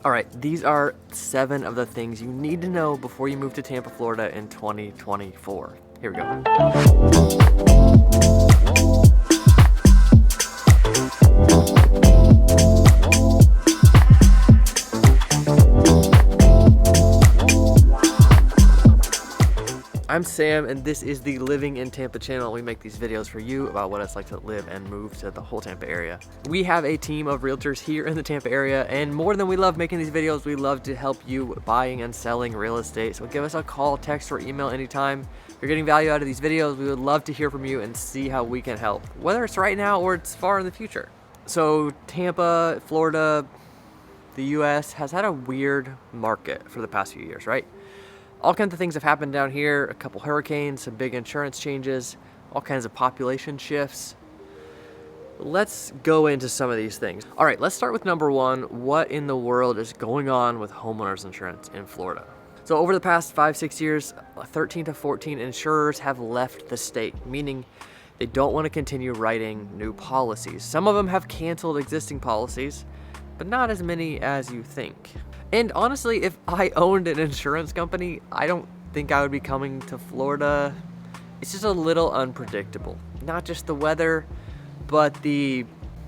All right, these are 7 of the things you need to know before you move to Tampa, Florida in 2024. Here we go. I'm Sam, and this is the Living in Tampa channel. We make these videos for you about what it's like to live and move to the whole Tampa area. We have a team of realtors here in the Tampa area, and more than we love making these videos, we love to help you buying and selling real estate. So give us a call, text, or email anytime. If you're getting value out of these videos, we would love to hear from you and see how we can help, whether it's right now or it's far in the future. So Tampa, Florida, the US has had a weird market for the past few years, right? All kinds of things have happened down here, a couple hurricanes, some big insurance changes, all kinds of population shifts. Let's go into some of these things. All right, let's start with number 1. What in the world is going on with homeowners insurance in Florida? So over the past 5-6 years, 13 to 14 insurers have left the state, meaning they don't want to continue writing new policies. Some of them have canceled existing policies, but not as many as you think. And honestly, if I owned an insurance company, I don't think I would be coming to Florida. It's just a little unpredictable. Not just the weather, but the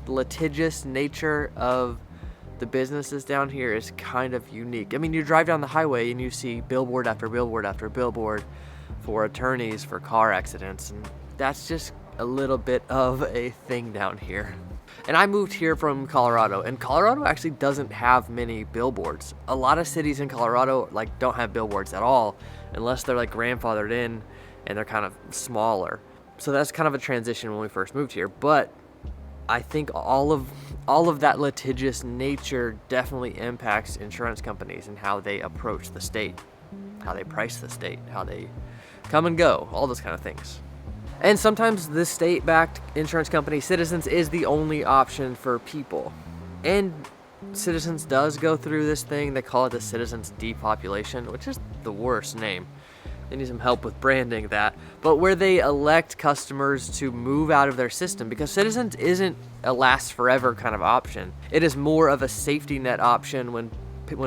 litigious nature of the businesses down here is kind of unique. I mean, you drive down the highway and you see billboard after billboard after billboard for attorneys for car accidents, and that's just a little bit of a thing down here. And I moved here from Colorado, and Colorado actually doesn't have many billboards. A lot of cities in Colorado don't have billboards at all, unless they're grandfathered in and they're kind of smaller. So that's kind of a transition when we first moved here. But I think all of that litigious nature definitely impacts insurance companies and how they approach the state, how they price the state, how they come and go, all those kind of things. And sometimes the state-backed insurance company, Citizens, is the only option for people. And Citizens does go through this thing. They call it the Citizens depopulation, which is the worst name. They need some help with branding that. But where they elect customers to move out of their system, because Citizens isn't a last forever kind of option. It is more of a safety net option when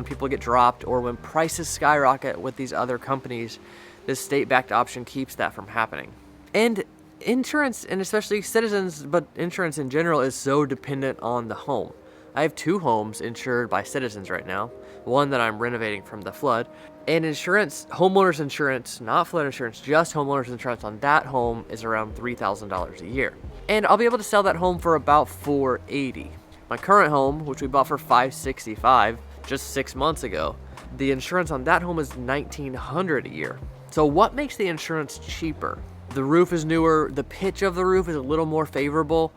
people get dropped or when prices skyrocket with these other companies. This state-backed option keeps that from happening. And insurance, and especially Citizens, but insurance in general, is so dependent on the home. I have 2 homes insured by Citizens right now. One that I'm renovating from the flood. And insurance, homeowners insurance, not flood insurance, just homeowners insurance on that home is around $3,000 a year. And I'll be able to sell that home for about $480. My current home, which we bought for $565 just 6 months ago, the insurance on that home is $1,900 a year. So what makes the insurance cheaper? The roof is newer, the pitch of the roof is a little more favorable.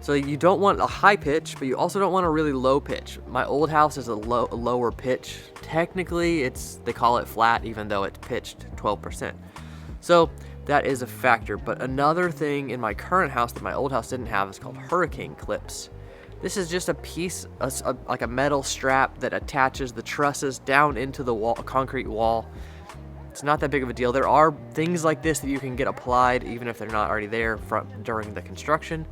So you don't want a high pitch, but you also don't want a really low pitch. My old house is a lower pitch. Technically, they call it flat, even though it's pitched 12%. So that is a factor. But another thing in my current house that my old house didn't have is called hurricane clips. This is just a piece, like a metal strap that attaches the trusses down into the wall, concrete wall. It's not that big of a deal. There are things like this that you can get applied even if they're not already there during the construction.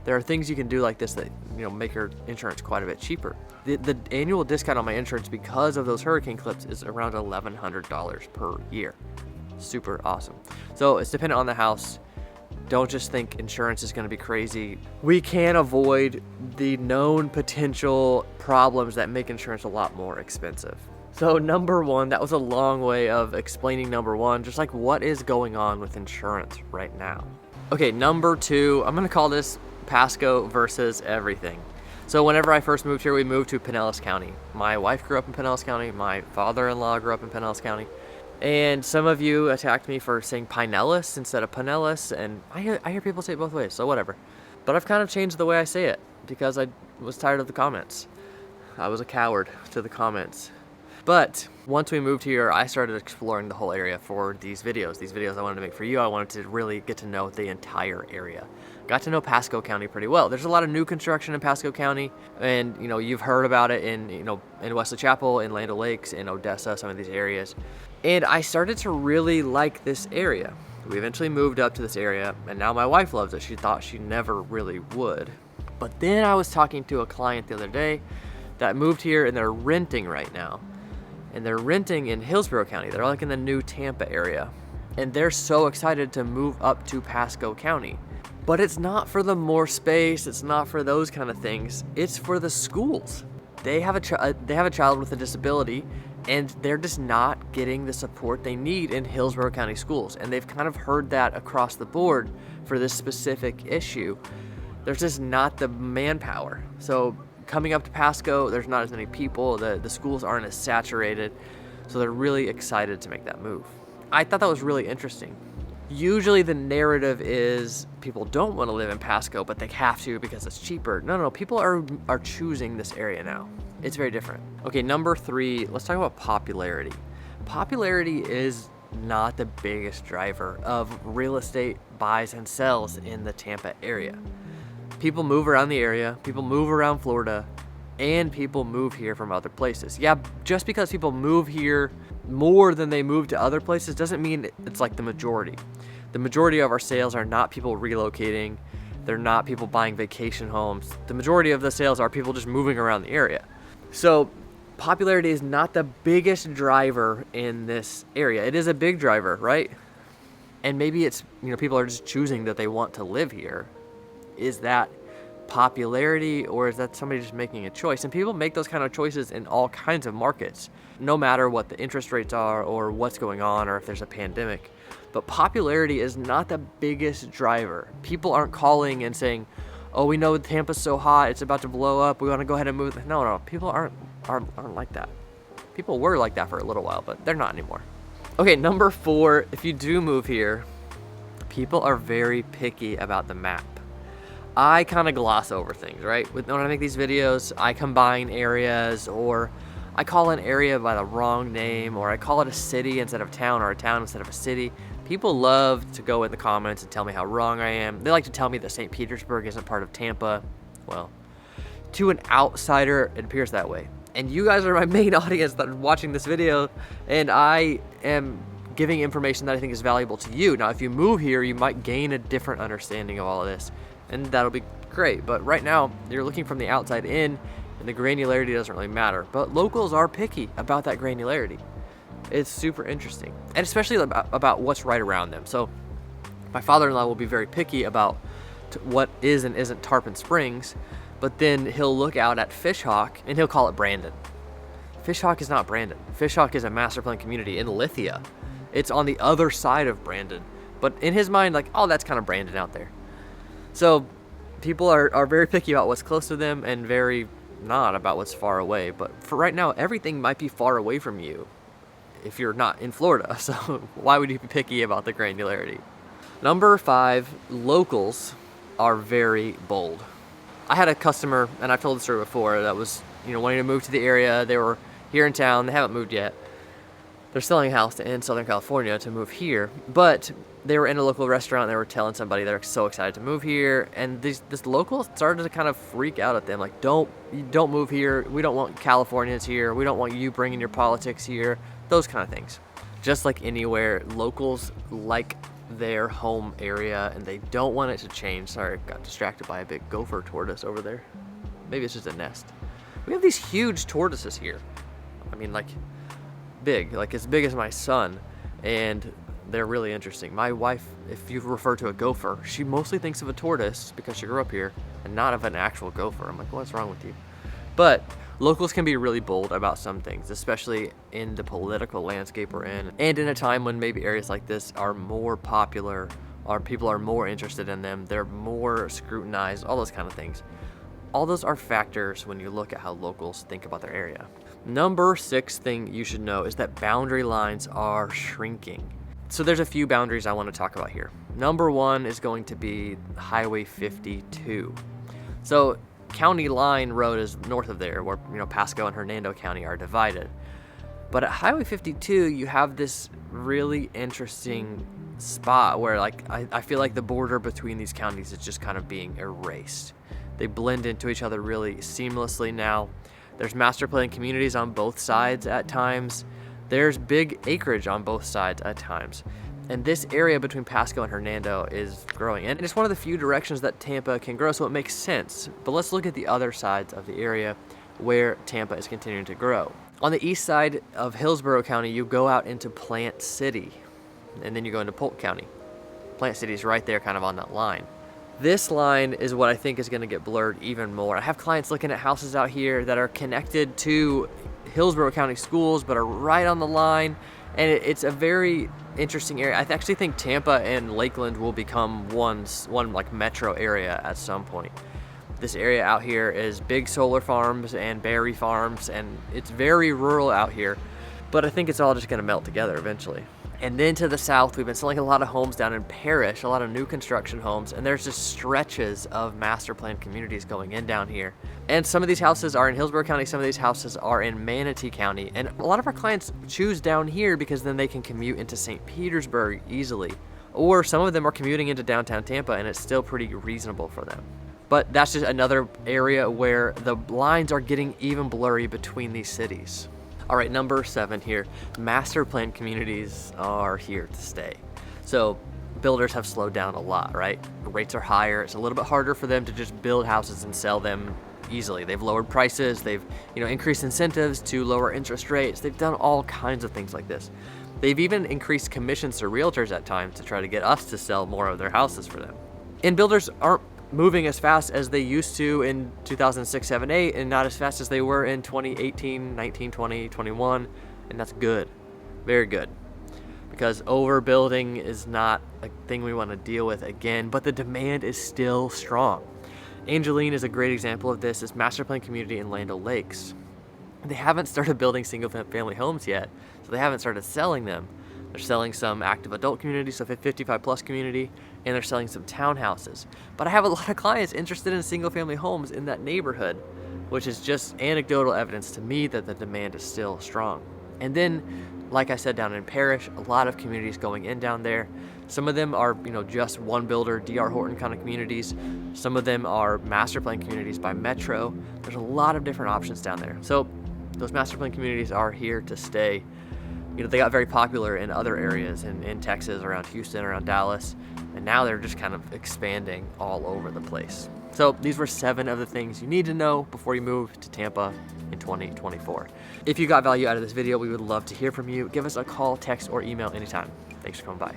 There are things you can do like this that make your insurance quite a bit cheaper. The annual discount on my insurance because of those hurricane clips is around $1,100 per year. Super awesome. So it's dependent on the house. Don't just think insurance is going to be crazy. We can avoid the known potential problems that make insurance a lot more expensive. So number 1, that was a long way of explaining number 1, just what is going on with insurance right now. Okay, number 2, I'm gonna call this Pasco versus everything. So whenever I first moved here, we moved to Pinellas County. My wife grew up in Pinellas County, my father-in-law grew up in Pinellas County. And some of you attacked me for saying Pinellas instead of Pinellas, and I hear people say it both ways, so whatever. But I've kind of changed the way I say it because I was tired of the comments. I was a coward to the comments. But once we moved here, I started exploring the whole area for these videos. These videos I wanted to make for you, I wanted to really get to know the entire area. Got to know Pasco County pretty well. There's a lot of new construction in Pasco County, and you've heard about it in Wesley Chapel, in Land O'Lakes, in Odessa, some of these areas. And I started to really like this area. We eventually moved up to this area, and now my wife loves it. She thought she never really would. But then I was talking to a client the other day that moved here and they're renting right now. And they're renting in Hillsborough County. They're like in the new Tampa area. And they're so excited to move up to Pasco County. But it's not for the more space, it's not for those kind of things. It's for the schools. They have a child with a disability, and they're just not getting the support they need in Hillsborough County schools. And they've kind of heard that across the board for this specific issue. There's just not the manpower. So coming up to Pasco, there's not as many people, the schools aren't as saturated, so they're really excited to make that move. I thought that was really interesting. Usually the narrative is people don't want to live in Pasco, but they have to because it's cheaper. No, people are choosing this area now. It's very different. Okay, number 3, let's talk about popularity. Popularity is not the biggest driver of real estate buys and sells in the Tampa area. People move around the area, people move around Florida, and people move here from other places. Yeah, just because people move here more than they move to other places doesn't mean it's like the majority. The majority of our sales are not people relocating. They're not people buying vacation homes. The majority of the sales are people just moving around the area. So popularity is not the biggest driver in this area. It is a big driver, right? And maybe it's, people are just choosing that they want to live here. Is that popularity, or is that somebody just making a choice? And people make those kind of choices in all kinds of markets, no matter what the interest rates are or what's going on or if there's a pandemic. But popularity is not the biggest driver. People aren't calling and saying, oh, we know Tampa's so hot, it's about to blow up, we want to go ahead and move. No, people aren't like that. People were like that for a little while, but they're not anymore. Okay, number 4, if you do move here, people are very picky about the map. I kind of gloss over things, right? When I make these videos, I combine areas, or I call an area by the wrong name, or I call it a city instead of town, or a town instead of a city. People love to go in the comments and tell me how wrong I am. They like to tell me that St Petersburg isn't part of Tampa. Well, to an outsider, it appears that way. And you guys are my main audience that are watching this video, and I am giving information that I think is valuable to you. Now, if you move here, you might gain a different understanding of all of this, and that'll be great. But right now, you're looking from the outside in, and the granularity doesn't really matter. But locals are picky about that granularity. It's super interesting, and especially about what's right around them. So my father-in-law will be very picky about what is and isn't Tarpon Springs, but then he'll look out at Fishhawk and he'll call it Brandon. Fishhawk is not Brandon. Fishhawk is a master plan community in Lithia. It's on the other side of Brandon, but in his mind, like, oh, that's kind of Brandon out there. So people are very picky about what's close to them and very not about what's far away. But for right now, everything might be far away from you if you're not in Florida. So why would you be picky about the granularity? Number 5, locals are very bold. I had a customer, and I've told the story before, that was wanting to move to the area. They were here in town. They haven't moved yet. They're selling a house in Southern California to move here, but they were in a local restaurant and they were telling somebody they're so excited to move here, and this local started to kind of freak out at them, like, don't move here. We don't want Californians here. We don't want you bringing your politics here. Those kind of things. Just like anywhere, locals like their home area and they don't want it to change. Sorry, I got distracted by a big gopher tortoise over there. Maybe it's just a nest. We have these huge tortoises here. I mean, like, big, like as big as my son, and they're really interesting. My wife, if you refer to a gopher, she mostly thinks of a tortoise because she grew up here and not of an actual gopher. I'm like, what's wrong with you? But locals can be really bold about some things, especially in the political landscape we're in, and in a time when maybe areas like this are more popular, or people are more interested in them, they're more scrutinized, all those kind of things. All those are factors when you look at how locals think about their area. Number 6 thing you should know is that boundary lines are shrinking. So there's a few boundaries I want to talk about here. Number 1 is going to be Highway 52. So County Line Road is north of there, where Pasco and Hernando County are divided. But at Highway 52, you have this really interesting spot where, like, I feel like the border between these counties is just kind of being erased. They blend into each other really seamlessly now. There's master plan communities on both sides at times. There's big acreage on both sides at times. And this area between Pasco and Hernando is growing. And it's one of the few directions that Tampa can grow, so it makes sense. But let's look at the other sides of the area. where Tampa is continuing to grow. On the east side of Hillsborough County, you go out into Plant City, and then you go into Polk County. Plant City is right there kind of on that line. This line is what I think is going to get blurred even more. I have clients looking at houses out here that are connected to Hillsborough County schools but are right on the line, and it's a very interesting area. I actually think Tampa and Lakeland will become one like metro area at some point. This area out here is big solar farms and berry farms, and it's very rural out here, but I think it's all just going to melt together eventually. And then to the south, we've been selling a lot of homes down in Parrish, a lot of new construction homes, and there's just stretches of master plan communities going in down here. And some of these houses are in Hillsborough County, some of these houses are in Manatee County, and a lot of our clients choose down here because then they can commute into St. Petersburg easily. Or some of them are commuting into downtown Tampa, and it's still pretty reasonable for them. But that's just another area where the lines are getting even blurry between these cities. All right, number 7 here, master plan communities are here to stay. So builders have slowed down a lot, right? The rates are higher. It's a little bit harder for them to just build houses and sell them easily. They've lowered prices. They've increased incentives to lower interest rates. They've done all kinds of things like this. They've even increased commissions to realtors at times to try to get us to sell more of their houses for them. And builders aren't moving as fast as they used to in 2006, 7, 8, and not as fast as they were in 2018, 19, 20, 21, and that's good, very good, because overbuilding is not a thing we want to deal with again, but the demand is still strong. Angeline is a great example of this. This master plan community in Land O'Lakes. They haven't started building single family homes yet, so they haven't started selling them. They're selling some active adult community, so 55 plus community, and they're selling some townhouses. But I have a lot of clients interested in single family homes in that neighborhood, which is just anecdotal evidence to me that the demand is still strong. And then, like I said, down in Parrish, a lot of communities going in down there. Some of them are, just one builder, D.R. Horton kind of communities. Some of them are master plan communities by Metro. There's a lot of different options down there. So those master plan communities are here to stay. They got very popular in other areas in Texas, around Houston, around Dallas, and now they're just kind of expanding all over the place. So these were 7 of the things you need to know before you move to Tampa in 2024. If you got value out of this video, we would love to hear from you. Give us a call, text, or email anytime. Thanks for coming by.